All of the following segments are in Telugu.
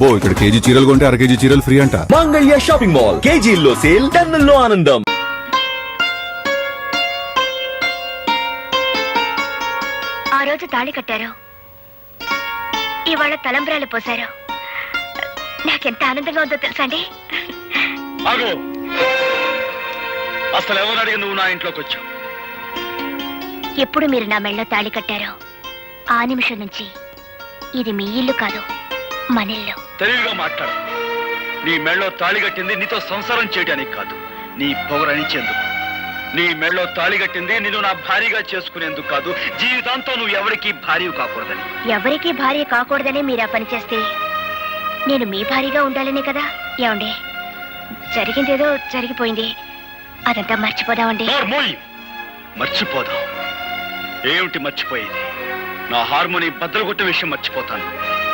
అబ్బో ఇక్కడ కేజీ చీరలు కొంటే అర కేజీ చీరలు ఫ్రీ అంట. మంగళ్య షాపింగ్ మాల్, కేజీల్లో సేల్, టన్నుల్లో ఆనందం. ఆ రోజు తాళి కట్టారు, ఇవాళ తలంబ్రాలు పోశారు. నాకెంత ఆనందంగా ఉందో తెలుసా అండి. అసలు ఎవరు అడిగి నువ్వు నా ఇంట్లోకి వచ్చావు? ఎప్పుడు మీరు నా మెళ్ళో తాళి కట్టారో ఆ నిమిషం నుంచి ఇది మీ ఇల్లు కాదు, మన ఇల్లు. తెలివిగా మాట్లాడు. నీ మెళ్ళో తాళి కట్టింది నీతో సంసారం చేయడానికి కాదు, నీ పొగరనిచ్చేందుకు. నీ మెళ్ళో తాళి కట్టింది నిన్ను నా భార్యగా చేసుకునేందుకు కాదు, జీవితాంతం నువ్వు ఎవరికి భార్య కాకూడదని. ఎవరికి భార్య కాకూడదనే మీరు ఆ పని చేస్తే నేను మీ భార్యగా ఉండాలనే కదా. ఏమండి, జరిగిందేదో జరిగిపోయింది, అదంతా మర్చిపోదామండి. మర్చిపోదాం? ఏమిటి మర్చిపోయేది? నా హార్మోని బద్దలు కొట్టిన విషయం మర్చిపోతాను,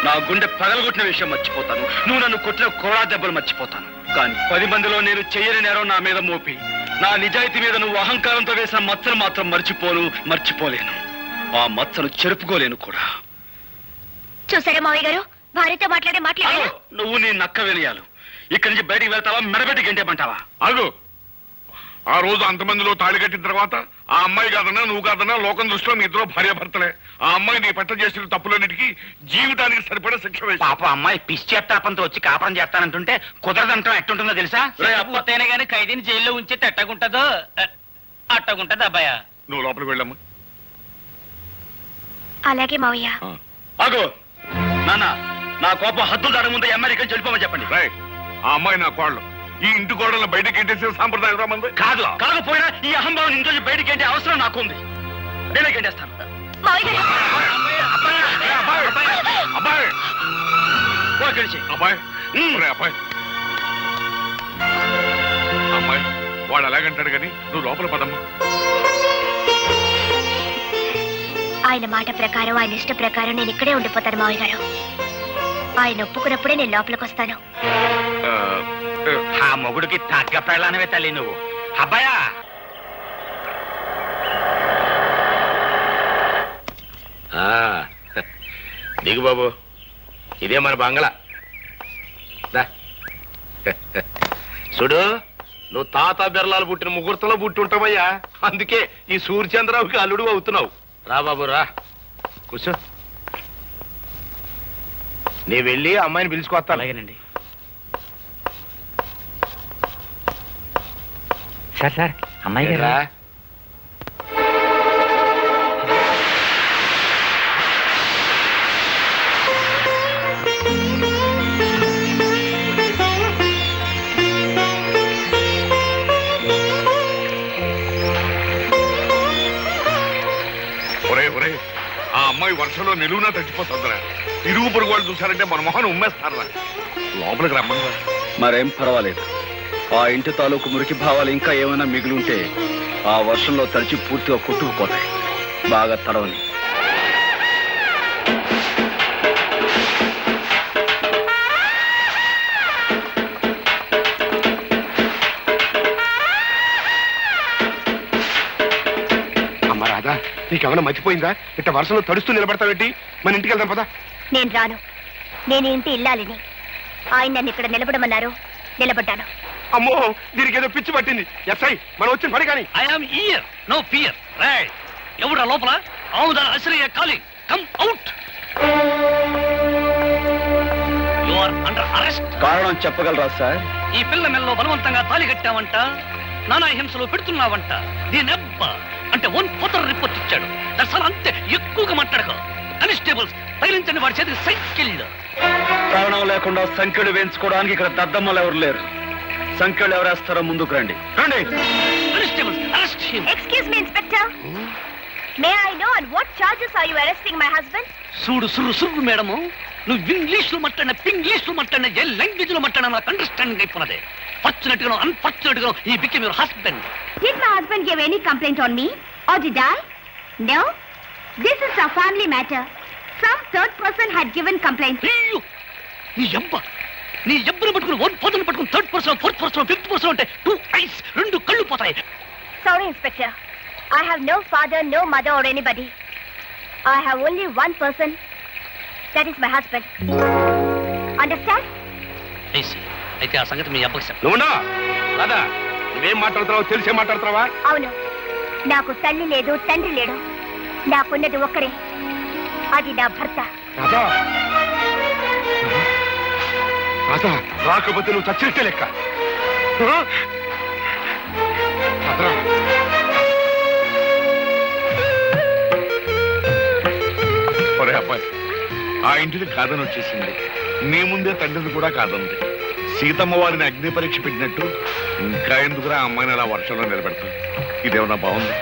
నా గుండె పగలగొట్టిన విషయం మర్చిపోతాను, నువ్వు నన్ను కొట్టిన కోడా దెబ్బలు మర్చిపోతాను. కానీ 10 మందిలో నేను చెయ్యని నేరం నా మీద మోపి నా నిజాయితీ మీద నువ్వు అహంకారంతో వేసిన మచ్చను మాత్రం మర్చిపోలేను. ఆ మచ్చను చెరుపుకోలేను కూడా. చూసారా మావయ్య గారు, భార్యతో మాట్లాడారు. నువ్వు నీ నక్క వినయాలు. ఇక్కడి నుంచి బయటికి వెళ్తావా, మెడబెట్టి గంటేమంటావా? అగు, ఆ రోజు అంతమందిలో తాళి కట్టిన తర్వాత ఆ అమ్మాయి కాదన్నా నువ్వు కాదన్నా లోకం దృష్టిలో మీ ఇద్దరు భార్యాభర్తలే. ఆ అమ్మాయి నీ పట్ల చేసిన తప్పులన్నిటికీ జీవితానికి సరిపడే శిక్ష వేసి. పాప అమ్మాయి పిచ్చేత్తాపంతో వచ్చి కాపురం చేస్తానంటుంటే కుదరదంటాం ఎట్టుంటుందో తెలుసా? పూర్తయినా గానీ ఖైదీని జైల్లో ఉంచితే ఎట్టగుంటదో అట్టగుంటది అబ్బాయ. నువ్వు లోపలికి వెళ్ళమ్మా. అలాగే మావయ్య. ఆగో నాన్న, నా కోపం హద్దులు దాని ముందు అమెరికన్ చెడిపోమని చెప్పండి. ఆ అమ్మాయి నా కోడలు, ఈ ఇంటి కోడలను బయటకి ఎంటేసే సాంప్రదాయం రామంది కాదు. కాకపోయినా ఈ అహంభావం ఇంట్లో బయటికి ఏంటి అవసరం నాకుంది. నేనే గంటేస్తాను. అబ్బాయి అమ్మాయి వాడు అలాగంటాడు కానీ నువ్వు లోపల పదమ్మా. ఆయన మాట ప్రకారం, ఆయన ఇష్ట ప్రకారం నేను ఇక్కడే ఉండిపోతాను మావయ్య గారు. ఆయన ఒప్పుకున్నప్పుడే నేను లోపలికి వస్తాను. ఆ మొగుడికి తగ్గ పెళ్ళానవే తల్లి నువ్వు. అబ్బాయా దిగు బాబు, ఇదే మన బంగళా. చూడు, నువ్వు తాత బిర్లాలు పుట్టిన ముహూర్తంలో పుట్టి ఉంటావయ్యా, అందుకే ఈ సూర్యచంద్రరావుకి అల్లుడు అవుతున్నావు. రా బాబు రా, కూర్చో. నీ వెళ్ళి అమ్మాయిని పిలుచుకొస్తా. అలాగేనండి సార్. అమ్మాయి రా. ఆ అమ్మాయి వర్షంలో నిలువునా తగ్గిపోతుందిరా. ఇరుగు పొరుగు వాళ్ళు చూసారంటే మన మొహన్ ఉమ్మేస్తారా. లోపలికి రమ్మన్నా. మరేం పర్వాలేదు. ఆ ఇంటి తాలూకు మురికి భావాలు ఇంకా ఏమైనా మిగిలి ఉంటే ఆ వర్షంలో తడిచి పూర్తిగా కొట్టుకుపోతాయి. బాగా తడవని. అమ్మ రాధా, నీకేమైనా మర్చిపోయిందా? ఇట్లా వర్షంలో తడుస్తూ నిలబడతావేంటి? మన ఇంటికి వెళ్దాం పదా. నేను రాను. నేను ఇంటి ఇల్లాలిని. ఆయన నన్ను ఇక్కడ నిలబడమన్నారు, నిలబడ్డాను. అమ్మో, దీనికి ఏదో పిచ్చి పట్టింది. ఎస్ఐ, మనం వచ్చిన పని కానీ. I'm here, no fear. Right, ఎవరా లోపల? అవుదా అశ్రయ calling, come out. You are under arrest. కారణం చెప్పగలరా సార్? ఈ పిల్ల మెల్లో బలవంతంగా తాళి కట్టావంట, నానా హింసలు పెడుతున్నావంట. దీనెబ్బ అంటే ఓన్ ఫోటో రిపోర్ట్ ఇచ్చాడు. దర్శనం అంతే, ఎక్కువగా మాట్లాడక. కానిస్టేబుల్స్ తగిలించండి వాడి చేతికి సైకిల్. కారణం లేకుండా సంఖ్యలు వేయించుకోవడానికి ఇక్కడ దద్దమ్మలు ఎవరు లేరు. సంఖ్యలు ఎవరేస్తారో ముందుకు రండి. రండి. Constables arrest him. Excuse me inspector, may I know on what charges are you arresting my husband? చూడు సుర్రు మేడము, నువ్వు ఇంగ్లీష్ లో మాట్లాడిన, పింగ్లీష్ లో మాట్లాడిన, ఏ లాంగ్వేజ్ లో మాట్లాడినా నాకు అండర్స్టాండింగ్ అయిపోయినదే. ఫార్చునేట్ గా అన్ఫార్చునేట్ గా he became your husband. Did my husband give any complaint on me or did I? No. This is a family matter. Some third person had given complaint. నీ ఎబ్బను పట్టుకుని వన్ పర్సన్ పట్టుకుని third person, fourth person, fifth person అంటే 2 ఐస్, 2 కళ్ళు పోతాయి. Sorry, Inspector. I have no father, no mother or anybody. I have only one person. That is my husband. Understand? అయితే ఆ సంగతి మీ అబ్బకి చెప్పు. నువ్వునా రాదా, నువ్వేం మాట్లాడుతున్నావు తెలిసే మాట్లాడుతున్నావా? అవును, నాకు తల్లి లేదు, తండ్రి లేడు. నాకున్నది ఒక్కరే, అది నా భర్త. రాధా, రాధా, రాకపోతే నువ్వు చచ్చినట్టే లెక్క. రాధా. ఒరే అబ్బాయి, ఆ ఇంటిని కాదని వచ్చేసింది. నీ ముందే తండ్రిని కూడా కాదంది. సీతమ్మ వారిని అగ్ని పరీక్ష పెట్టినట్టు ఇంకా ఎందుకురా ఆ అమ్మాయిని అలా వర్షంలో నిలబెడతాం? ఇదేమన్నా బాగుంది?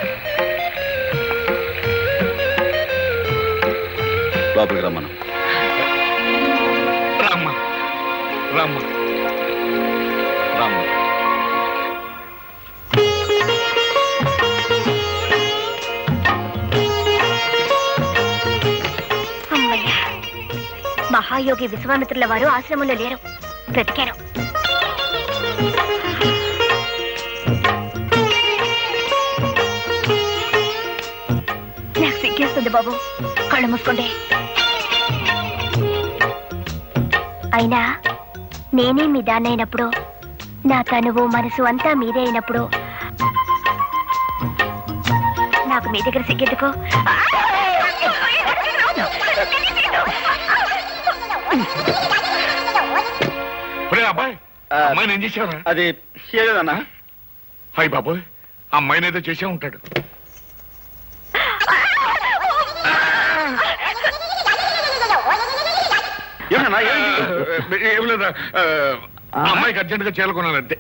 లోపలికి రమ్మను. రామ్మ, రామ్మ, రామ్మ. అమ్మయ్య, మహాయోగి విశ్వామిత్రుల వారు ఆశ్రమంలో లేరు, బ్రతికారు. నాకు సిగ్గేస్తుంది బాబు, కళ్ళు మూసుకోండి. అయినా నేనే మీ దాన్నైనప్పుడు, నా తనువు మనసు అంతా మీదే అయినప్పుడు నాకు మీ దగ్గర సిగ్గెందుకు? ఒరే అబ్బాయి, అమ్మాయిని ఏం చేసావురా? అది ఏదన్నా హాయ్ బాబోయ్, అమ్మాయిని ఏదో చేసే ఉంటాడు. ఏం లేదా, అమ్మాయికి అర్జెంట్ గా చేరుకున్నాను అంతే.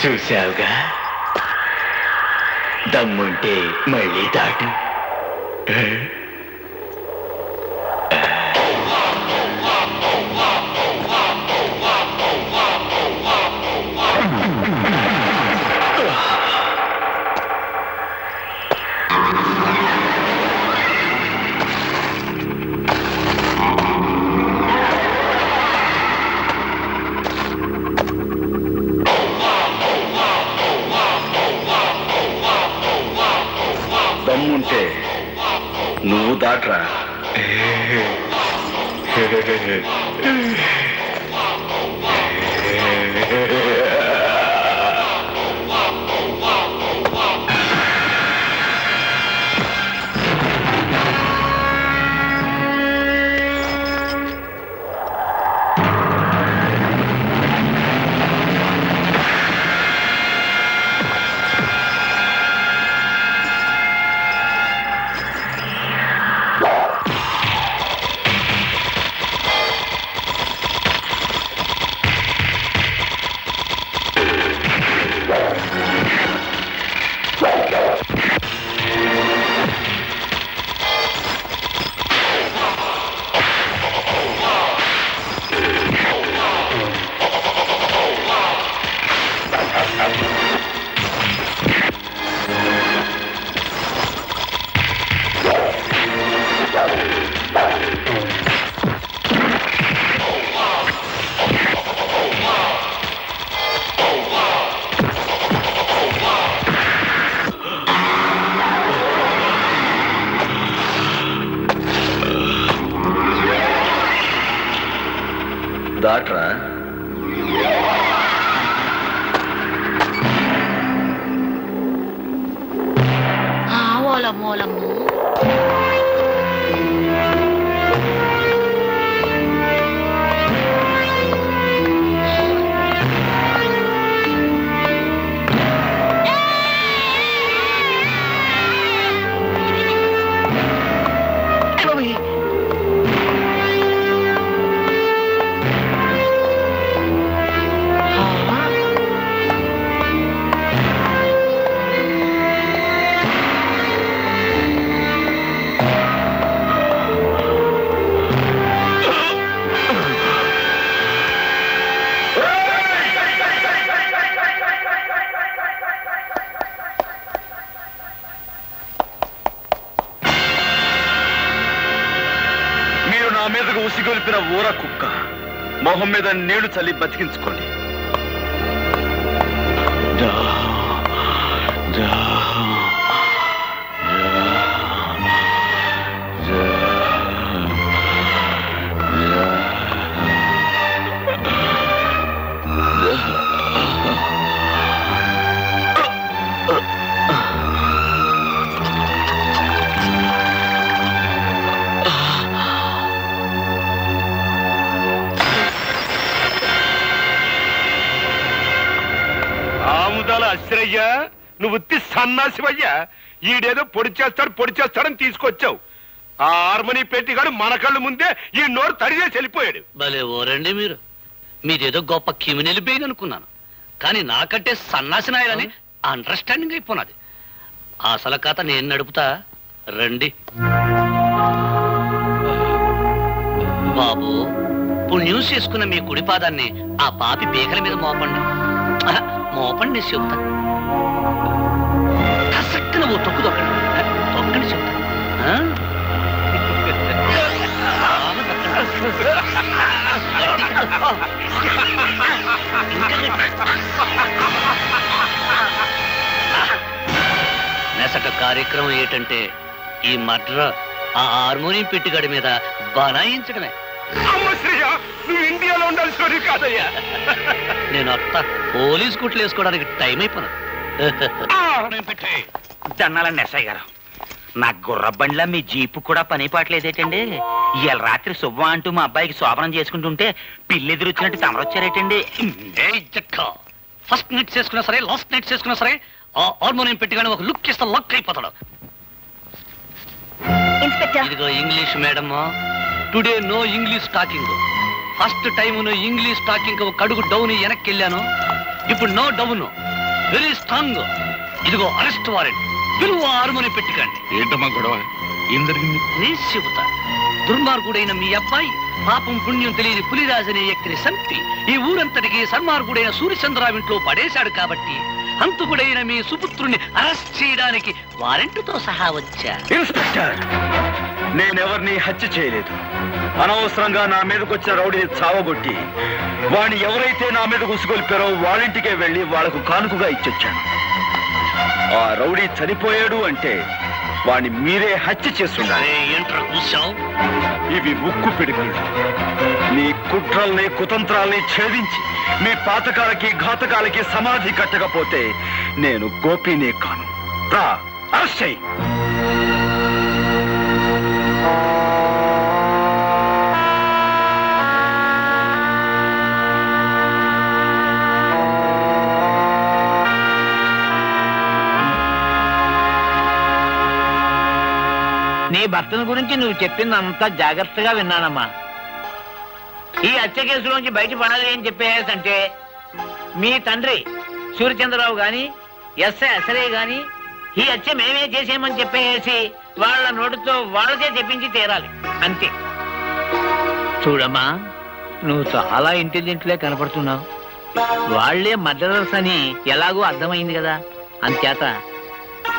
చూశావుగా, దమ్ముంటే మళ్ళీ దాటు. దమ్ముంటే నువ్వు దాట్రా. ఏమిట్రా? ఓలమ్మోలమ్ము నా మీదకు ఉసిగొలిపిన ఊర కుక్క మొహం మీద నీళ్లు చల్లి బతికించుకోండి. అశ్రయ్యా, నువ్వు ఉత్తి సన్నాసివయ్యా. ఈడేదో పొడి చేస్తాడని తీసుకొచ్చావు. ఆ హార్మోని పెట్టిగాడు మన కళ్ళు ముందే ఈ నోరు తడిచేసి వెళ్ళిపోయాడు. భలే ఓరండి మీరు. మీదేదో గొప్ప కిమినెలి బెయిన్ అనుకున్నాను, కానీ నాకంటే సన్నాసి నాయాలని అండర్స్టాండింగ్ అయిపోయినది. అసలు కథ నేను నడుపుతా, రండి. బాబు, పుణ్యం చేసుకున్న మీ కుడి పాదాన్ని ఆ పాపి పీకల మీద మోపండి. మోపండి, నేను చెబుతా. కసక్కన ఓ తొక్కు తొక్కండి చెబుతా. నెసట కార్యక్రమం ఏంటంటే ఈ మర్డర్ ఆ హార్మోనియం పెట్టిగడి మీద బనాయించడమే. నువ్వు ఇండియాలో ఉండాల్సి కాదయ్యా. నేను అత్త పోలీస్ కుట్లు వేసుకోవడానికి టైం అయిపోయినది. దన్నాలండి ఎస్ఐ గారు, నా గుర్ర బండ్లా మీ జీపు కూడా పని పాటలేదేటండి? ఇవాళ రాత్రి శుభ్వం అంటూ మా అబ్బాయికి శోభనం చేసుకుంటుంటే పిల్లి ఎదురొచ్చినట్టు తమరొచ్చారేటండి? ఫస్ట్ నైట్ చేసుకున్నా సరే, లాస్ట్ నైట్ చేసుకున్నా సరే, ఆ హార్మోనియం పెట్టిగానే ఒక లుక్ ఇస్తే లక్ అయిపోతాడు. ఇన్స్పెక్టర్, ఇదిగో English madam, today no English talking. First time English talking ఒక అడుగు డౌన్ వెనక్కి వెళ్ళాను. ఇప్పుడు నో డౌన్, వెరీ స్ట్రాంగ్. ఇదిగో అరెస్ట్ వారెంట్, పిలువ హార్మోనియం పెట్టికండి. ఏంటమ్మా గొడవ? ఏం జరిగింది? నేను చెబుతా. దుర్మార్గుడైన మీ అబ్బాయి పాపం పుణ్యం తెలియని పులిరాజనే ఎక్కిని సంపి ఈ ఊరంతటికి సన్మార్గుడైన సూర్యచంద్రరావు ఇంట్లో పడేశాడు కాబట్టి హంతకుడైన మీ సుపుత్రుణ్ణి అరెస్ట్ చేయడానికి వారెంట్తో సహా వచ్చా. ఇన్స్పెక్టర్, నేనెవరిని హత్య చేయలేదు. అనవసరంగా నా మీదకి వచ్చిన రౌడీని చావగొట్టి వాడిని ఎవరైతే నా మీద ఉసుగొల్పారో వాళ్ళింటికే వెళ్ళి వాళ్లకు కానుకగా ఇచ్చొచ్చాను. ఆ రౌడీ చనిపోయాడు అంటే వాడిని మీరే హత్య చేస్తుండాలి. ఏంట్రా కూర్చావు? ఇవి ఉక్కు పిడుగులు. మీ కుట్రల్ని కుతంత్రాల్ని ఛేదించి మీ పాతకాలకి ఘాతకాలకి సమాధి కట్టకపోతే నేను గోపినే కాను. రా, అరెస్ట్ చెయ్యి. నీ భర్తను గురించి నువ్వు చెప్పిందంతా జాగ్రత్తగా విన్నానమ్మా. ఈ హత్య కేసులోంచి బయటపడాలి అని చెప్పేసంటే మీ తండ్రి సూర్యచంద్రరావు గాని ఎస్ఐ అసరే గాని ఈ హత్య మేమే చేసేమని చెప్పేసి వాళ్ళ నోటితో వాళ్ళకే చెప్పించి తీరాలి, అంతే. చూడమ్మా, నువ్వు చాలా ఇంటెలిజెంట్లే కనపడుతున్నావు. వాళ్లే మర్డరర్స్ అని ఎలాగో అర్థమైంది కదా. అంచేత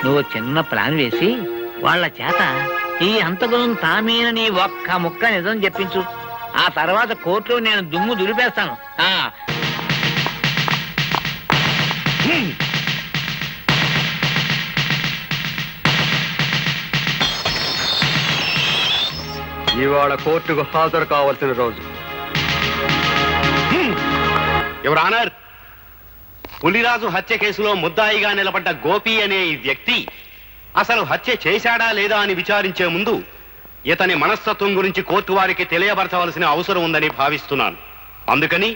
నువ్వు చిన్న ప్లాన్ వేసి వాళ్ళ చేత ఈ హంతకులను తామేనని ఒక్క ముక్క నిజం చెప్పించు. ఆ తర్వాత కోర్టులో నేను దుమ్ము దులిపేస్తాను. ఇవాళ కోర్టుకు హాజరు కావాల్సిన రోజు. యువర్ ఆనర్, పులిరాజు హత్య కేసులో ముద్దాయిగా నిలబడ్డ గోపి అనే ఈ వ్యక్తి అసలు హత్య చేశాడా లేదా అని విచారించే ముందు ఇతని మనస్తత్వం గురించి కోర్టు వారికి తెలియపరచవలసిన అవసరం ఉందని భావిస్తున్నాను. అందుకని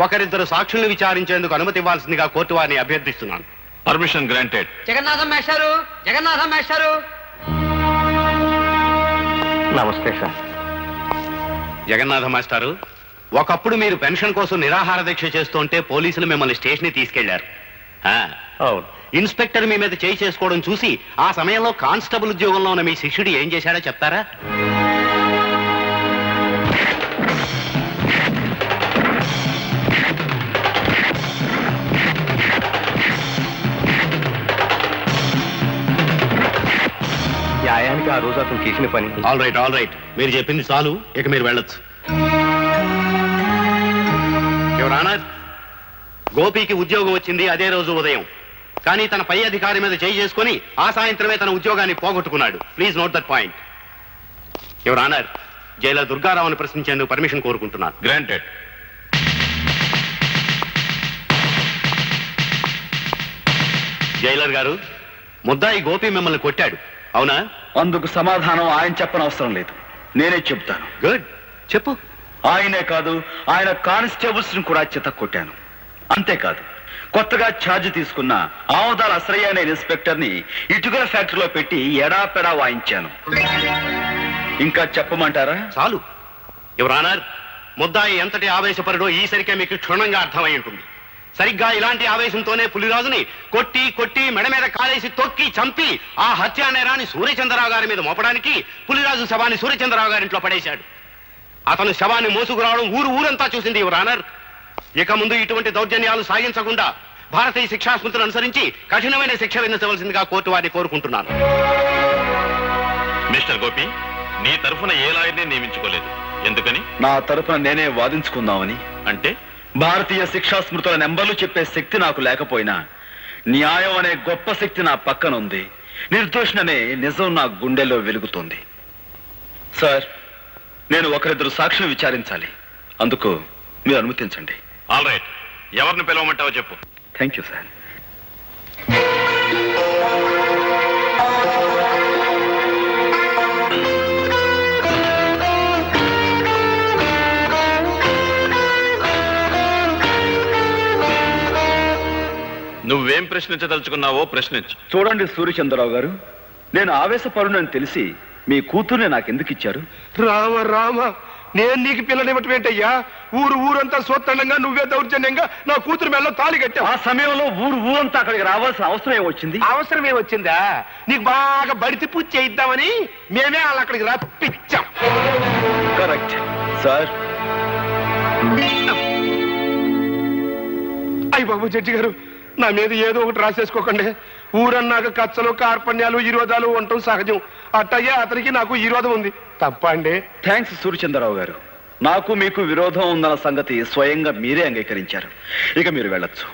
ఒకరిద్దరు సాక్షుల్ని విచారించేందుకు అనుమతి ఇవ్వాల్సిందిగా కోర్టు వారిని అభ్యర్థిస్తున్నాను. Permission granted. జగన్నాథం మేస్టారు, జగన్నాథం మేస్టారు. నమస్తే సార్. జగన్నాథ మాస్టారు, ఒకప్పుడు మీరు పెన్షన్ కోసం నిరాహార దీక్ష చేస్తుంటే పోలీసులు మిమ్మల్ని స్టేషన్ తీసుకెళ్లారు. ఇన్స్పెక్టర్ మీ మీద చేయి చేసుకోవడం చూసి ఆ సమయంలో కానిస్టేబుల్ ఉద్యోగంలో ఉన్న మీ శిష్యుడు ఏం చేశాడో చెప్తారా? న్యాయానికి ఆ రోజు అతను చేసిన పని. ఆల్ రైట్, మీరు చెప్పింది చాలు, ఇక మీరు వెళ్ళొచ్చు. యువర్ ఆనర్, గోపికి ఉద్యోగం వచ్చింది అదే రోజు ఉదయం. కానీ తన పై అధికారి మీద చేయి చేసుకుని ఆ సాయంత్రమే తన ఉద్యోగాన్ని పోగొట్టుకున్నాడు. Please note that point. Your honour, jailer దుర్గారావుని ప్రశ్నించేందుకు పర్మిషన్ కోరుకుంటున్నాను. గ్రాంటెడ్. జైలర్ గారు, ముద్దాయి గోపి మిమ్మల్ని కొట్టాడు, అవునా? అందుకు సమాధానం ఆయన చెప్పనవసరం లేదు, నేనే చెప్తాను. గుడ్, చెప్పు. ఆయనే కాదు, ఆయన కానిస్టేబుల్స్ ని కూడా చితక్ కొట్టాను. అంతేకాదు, కొత్తగా ఛార్జ్ తీసుకున్న ఆమదాల అసరయ్య అనే ఇన్స్పెక్టర్ ని ఇటుకల ఫ్యాక్టరీలో పెట్టి ఎడాపెడా వాయించాను. ఇంకా చెప్పమంటారా? చాలు. యువర్ ఆనర్, ముద్దాయి ఎంతటి ఆవేశపరుడో ఈసరికే మీకు క్షుణ్ణంగా అర్థమై ఉంటుంది. సరిగ్గా ఇలాంటి ఆవేశంతోనే పులిరాజుని కొట్టి కొట్టి మెడ మీద కాలేసి తొక్కి చంపి ఆ హత్యా నేరాన్ని సూర్యచంద్రరావు గారి మీద మోపడానికి పులిరాజు శవాన్ని సూర్యచంద్రరావు గారింట్లో పడేశాడు. అతను శవాన్ని మోసుకురావడం ఊరంతా చూసింది యువర్ ఆనర్. ఇక ముందు ఇటువంటి దౌర్జన్యాలు సాగించకుండా భారతీయ శిక్షా స్మృతిని అనుసరించి కఠినమైన శిక్ష విధించవలసిందిగా కోర్టు వారిని కోరుకుంటున్నాను. మిస్టర్ గోపి, నీ తరఫున ఏ లాయర్ని నియమించుకోలేదు, ఎందుకని? నా తరఫున నేనే వాదించుకుందామని. అంటే భారతీయ శిక్షా స్మృతుల నెంబర్లు చెప్పే శక్తి నాకు లేకపోయినా న్యాయం అనే గొప్ప శక్తి నా పక్కన ఉంది. నిర్దోషణనే నిజం నా గుండెల్లో వెలుగుతోంది. సార్, నేను ఒకరిద్దరు సాక్షులు విచారించాలి, అందుకు మీరు అనుమతించండి. ఆల్ రైట్, ఎవరిని పిలవమంటావో చెప్పు. Thank you sir. నువ్వేం ప్రశ్నించదలుచుకున్నావో ప్రశ్నించు. చూడండి సూర్యచంద్రరావు గారు, నేను ఆవేశపరునని తెలిసి మీ కూతుర్ని నాకెందుకు ఇచ్చారు? రామ రామ, నేను నీకు పిల్లనివ్వటం ఏంటయ్యా? ఊరంతా సోత్తండంగా నువ్వే దౌర్జన్యంగా నా కూతురు మెల్ల తాళి కట్టావు. ఆ సమయంలో ఊరంతా అక్కడికి రావాల్సిన అవసరం ఏమొచ్చింది? అవసరం ఏమొచ్చిందా? నీకు బాగా బడితి పూజ చేయిద్దామని మేమే వాళ్ళు అక్కడికి రప్పించాం. Correct sir. అయ్య బాబు జడ్జి గారు, నా మీద ఏదో ఒకటి రాసేసుకోకండి. ఊరన్నాక కచ్చలు కార్పణ్యాలు ఈరోధాలు ఉండటం సహజం. అట్టయ్యే అతనికి నాకు ఈరోధం ఉంది, తప్ప అండి? థ్యాంక్స్ సూర్యచంద్రరావు గారు, నాకు మీకు విరోధం ఉందన్న సంగతి స్వయంగా మీరే అంగీకరించారు. ఇక మీరు వెళ్ళొచ్చు.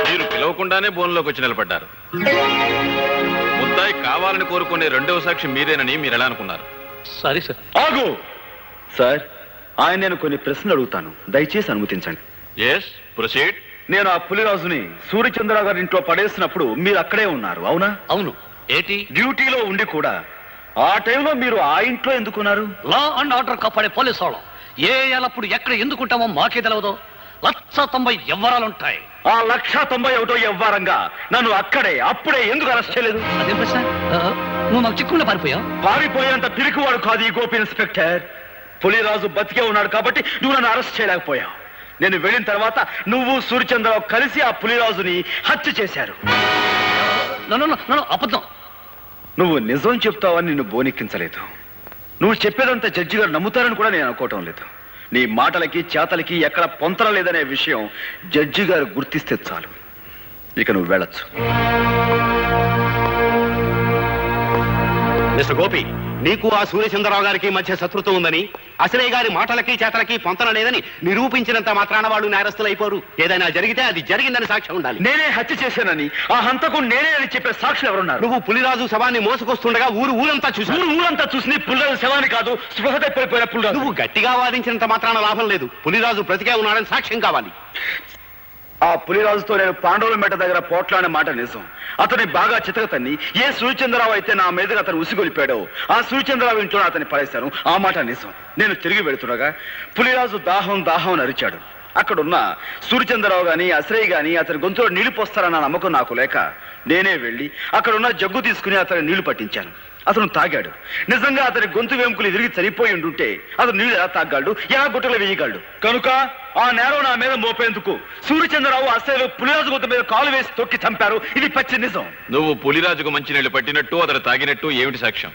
మీరు పిలవకుండానే బోన్లోకి వచ్చి నిలబడ్డారు. ముద్దాయి కావాలని కోరుకునే రెండవ సాక్షి మీరేనని మీరు ఎలా అనుకున్నారు? Sorry sir. ఆగు సార్, ఆయన నేను కొన్ని ప్రశ్నలు అడుగుతాను, దయచేసి అనుమతించండి. Yes, proceed. నేను ఆ పులిరాజుని సూర్యచంద్రరావు గారి ఇంట్లో పడేసినప్పుడు మీరు అక్కడే ఉన్నారు, అవునా? అవును. ఏంటి? డ్యూటీలో ఉండి కూడా ఆ టైంలో మీరు ఆ ఇంట్లో ఎందుకున్నారు? లా అండ్ ఆర్డర్ కాపాడే పోలీసు వాళ్ళం ఏ ఎల్లప్పుడు ఎక్కడ ఎందుకుంటామో మాకే తెలవదు. 190 ఎవ్వరాలుంటాయి. ఆ 191 ఎవ్వారంగా నన్ను అప్పుడే ఎందుకు అరెస్ట్ చేయలేదు? అదేం ప్రశ్న? నువ్వు మాకు చిక్కుల్లో పారిపోయావు. పారిపోయేంత పిరికివాడు కాదు ఈ గోపి ఇన్స్పెక్టర్. పులిరాజు బతికే ఉన్నాడు కాబట్టి నువ్వు నన్ను అరెస్ట్ చేయలేకపోయావు. నేను వెళ్ళిన తర్వాత నువ్వు సూర్యచంద్రరావు కలిసి ఆ పులిరాజుని హత్య చేశారు. అబద్ధం. నువ్వు నిజం చెప్తావని నిన్ను బోనెక్కించలేదు. నువ్వు చెప్పేదంతా జడ్జి గారు నమ్ముతారని కూడా నేను అనుకోవటం లేదు. నీ మాటలకి చేతలకి ఎక్కడ పొంతన లేదనే విషయం జడ్జి గారు గుర్తిస్తే చాలు. ఇక నువ్వు వెళ్ళొచ్చు. మిస్టర్ గోపి, నీకు ఆ సూర్యచంద్రరావు గారికి మధ్య శత్రుత్వం ఉందని, అసలే గారి మాటలకి చేతలకి పొంతన లేదని నిరూపించినంత మాత్రాన వాళ్ళు నేరస్తులు అయిపోరు. ఏదైనా జరిగితే అది జరిగిందని సాక్ష్యం ఉండాలి. నేనే హత్య చేశానని, ఆ హంతకుడు నేనే అని చెప్పే సాక్షులు ఎవరున్నారు? నువ్వు పులిరాజు శవాన్ని మోసుకొస్తుండగా ఊరంతా చూసి పులిరాజు శవాన్ని కాదు, స్పృహ తప్పిపోయిన పులిరాజు. నువ్వు గట్టిగా వాదించినంత మాత్రాన లాభం లేదు. పులిరాజు బ్రతికే ఉన్నాడని సాక్ష్యం కావాలి. ఆ పులిరాజుతో నేను పాండవుల మెట దగ్గర పోట్లాడిన మాట నిజం. అతని బాగా చితకతన్ని ఏ సూర్యచంద్రరావు అయితే నా మీదగా అతను ఉసిగొలిపాడో ఆ సూర్యచంద్రరావు ఇంట్లో అతన్ని పడేశాను. ఆ మాట నిజం. నేను తిరిగి వెళుతుండగా పులిరాజు దాహం దాహం అని అరిచాడు. అక్కడున్న సూర్యచంద్రరావు గాని అశ్రయ్ గాని అతని గొంతులో నీళ్లు పోస్తారన్న నమ్మకం నాకు లేక నేనే వెళ్ళి అక్కడున్న జగ్గు తీసుకుని అతని నీళ్లు పట్టించాను. అతను తాగాడు. నిజంగా అతని గొంతు వెంకులు ఎదిరిగి చనిపోయి ఉండుంటే అతను నీళ్లు ఎలా తాగలడు, ఎలా గుట్టలు వేయగలడు? కనుక ఆ నేరం నా మీద మోపేందుకు సూర్యచంద్రరావు అసలు పులిరాజు గొంతు మీద కాలు వేసి తొక్కి చంపారు. ఇది పచ్చి నిజం. నువ్వు పులిరాజుకు మంచినీళ్లు పట్టినట్టు అతను తాగినట్టు ఏమిటి సాక్ష్యం?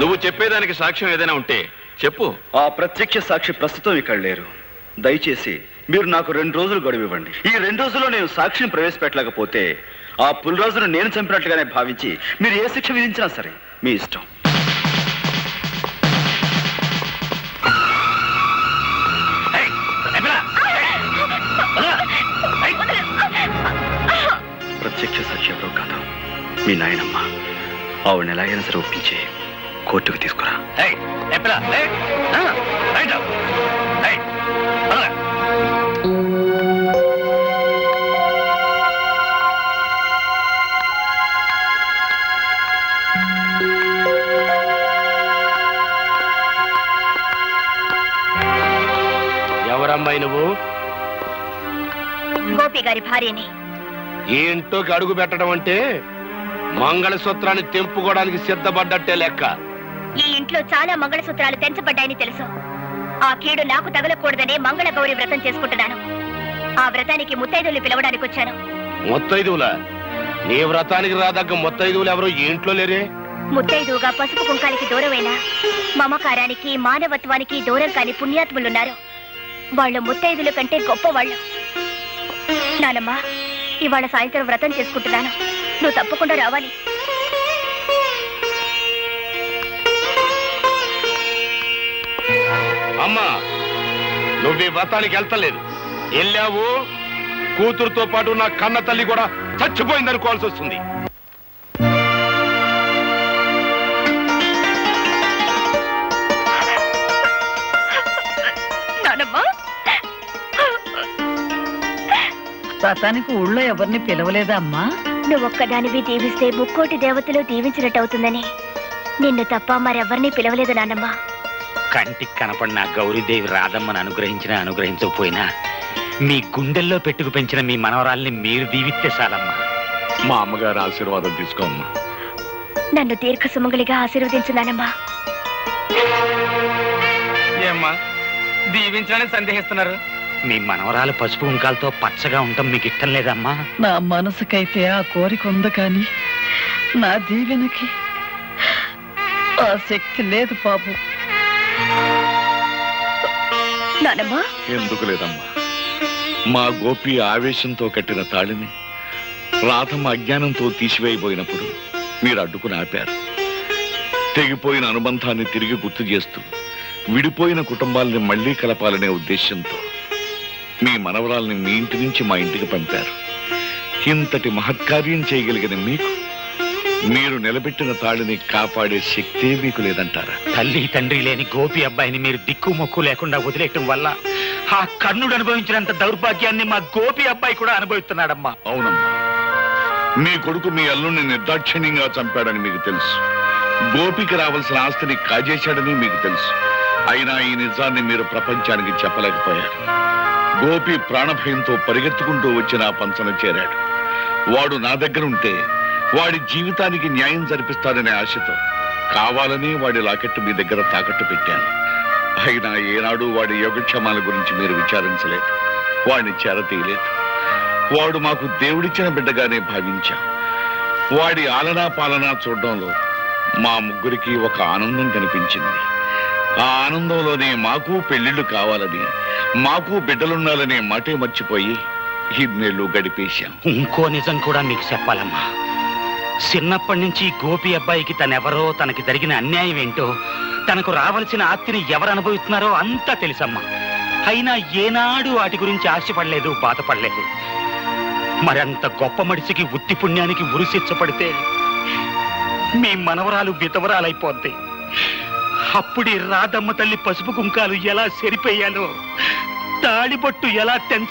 నువ్వు చెప్పేదానికి సాక్ష్యం ఏదైనా ఉంటే చెప్పు. ఆ ప్రత్యక్ష సాక్షి ప్రస్తుతం ఇక్కడ లేరు. దయచేసి మీరు నాకు 2 రోజులు గడువు ఇవ్వండి. ఈ 2 రోజుల్లో నేను సాక్షిని ప్రవేశపెట్టలేకపోతే ఆ పులిరాజును నేను చంపినట్లుగానే భావించి మీరు ఏ శిక్ష విధించినా సరే మీ ఇష్టం. ప్రత్యక్ష సాక్షి ఎవరో కాదు, మీ నాయనమ్మ. ఆవిడని ఎలాగైనా సరే ఒప్పించి కోర్టుకు తీసుకురా. ఎవరమ్మాయి నువ్వు? గోపి గారి భార్యని. ఈ ఇంట్లోకి అడుగు పెట్టడం అంటే మంగళసూత్రాన్ని తెంపుకోవడానికి సిద్ధపడ్డట్టే లెక్క. ఈ ఇంట్లో చాలా మంగళసూత్రాలు తెంచబడ్డాయని తెలుసు. ఆ కీడు నాకు తగలకూడదనే మంగళ గౌరి వ్రతం చేసుకుంటున్నాను. ఆ వ్రతానికి ముత్తైదువులు పిలవడానికి వచ్చాను. ముత్తైదువులా? నీ వ్రతానికి రాదగ్గ ముత్తైదువులు ఎవరు ఈ ఇంట్లో లేరే? ముత్తైదువుగా పసుపు కుంకానికి దూరమైన, మమకారానికి మానవత్వానికి దూరం కాని పుణ్యాత్ములున్నారు. వాళ్ళు ముత్తైదుల కంటే గొప్పవాళ్ళు. నానమ్మా, ఇవాళ సాయంత్రం వ్రతం చేసుకుంటున్నాను. నువ్వు తప్పకుండా రావాలి. అమ్మా, నువ్వు ఈ వ్రతానికి వెళ్తలేదు. వెళ్ళావు, కూతురుతో పాటు నా కన్న తల్లి కూడా చచ్చిపోయిందనుకోవాల్సి వస్తుంది. వ్రతానికి ఊళ్ళో ఎవరిని పిలవలేదా అమ్మా? నువ్వొక్కదానివి దీవిస్తే ముక్కోటి దేవతలు దీవించినట్టు అవుతుందని నిన్ను తప్ప మరెవరిని పిలవలేదు నాన్నమ్మా. కంటికి కనపడిన గౌరీదేవి రాధమ్మను అనుగ్రహించకపోయినా మీ గుండెల్లో పెట్టుకు పెంచిన మీ మనవరాల్ని మీరు దీవిస్తే చాలమ్మా. మా అమ్మగారు ఆశీర్వాదం తీసుకోమ్మా. నన్ను దీర్ఘ సుమంగళిగా ఆశీర్వదించున్నానమ్మా. ఏమ్మా దీవించడానికి సందేహిస్తున్నారు? మీ మనవరాలు పసుపు కుంకాలతో పచ్చగా ఉండటం మీకు ఇష్టం లేదమ్మా? నా మనసుకైతే ఆ కోరిక ఉంది, కానీ నా దీవెనకి ఆ శక్తి లేదు బాబు. నానమ్మా, ఎందుకు లేదమ్మా? మా గోపి ఆవేశంతో కట్టిన తాళిని రాధమ్మ అజ్ఞానంతో తీసివేయబోయినప్పుడు మీరు అడ్డుకుని ఆపారు. తెగిపోయిన అనుబంధాన్ని తిరిగి గుర్తు చేస్తూ విడిపోయిన కుటుంబాలని మళ్లీ కలపాలనే ఉద్దేశంతో మీ మనవరాల్ని మీ ఇంటి నుంచి మా ఇంటికి పంపారు. ఇంతటి మహత్కార్యం చేయగలిగిన మీకు మీరు నిలబెట్టిన తాళిని కాపాడే శక్తే మీకు లేదంటారా? తల్లి తండ్రి లేని గోపి అబ్బాయిని మీరు దిక్కు మొక్కు లేకుండా వదిలేయటం వల్ల ఆ కర్ణుడు అనుభవించినంత దౌర్భాగ్యాన్ని మా గోపి అబ్బాయి కూడా అనుభవిస్తున్నాడమ్మా. అవునమ్మా, మీ కొడుకు మీ అల్లుడిని నిర్దాక్షిణ్యంగా చంపాడని మీకు తెలుసు. గోపికి రావాల్సిన ఆస్తిని కాజేశాడని మీకు తెలుసు. అయినా ఈ నిజాన్ని మీరు ప్రపంచానికి చెప్పలేకపోయారు. గోపి ప్రాణభయంతో పరిగెత్తుకుంటూ వచ్చి నా పంచన చేరాడు. వాడు నా దగ్గర ఉంటే వాడి జీవితానికి న్యాయం జరిపిస్తాడనే ఆశతో కావాలని వాడి లాకెట్టు మీ దగ్గర తాకట్టు పెట్టాను. అయినా ఏనాడు వాడి యోగక్షేమాల గురించి మీరు విచారించలేదు, వాడిని చేరతీయలేదు. వాడు మాకు దేవుడిచ్చిన బిడ్డగానే భావించాం. వాడి ఆలనా పాలనా చూడడంలో మా ముగ్గురికి ఒక ఆనందం కనిపించింది. ఆ ఆనందంలోనే మాకు పెళ్లిళ్ళు కావాలని, మాకు బిడ్డలుండాలనే మాటే మర్చిపోయి ఇన్నేళ్ళు గడిపేశాం. ఇంకో నిజం కూడా మీకు చెప్పాలమ్మా. చిన్నప్పటి నుంచి గోపి అబ్బాయికి తనెవరో, తనకి జరిగిన అన్యాయం ఏంటో, తనకు రావాల్సిన ఆస్తిని ఎవరు అనుభవిస్తున్నారో అంతా తెలుసమ్మా. అయినా ఏనాడు వాటి గురించి ఆశపడలేదు, బాధపడలేదు. మరంత గొప్ప మనిషికి ఉత్తి పుణ్యానికి ఉరిశిచ్చపడితే మీ మనవరాలు విధవరాలైపోద్ది. అప్పుడే రాధమ్మ తల్లి పసుపు కుంకాలు ఎలా సరిపోయాలో, తాళిబొట్టు ఎలా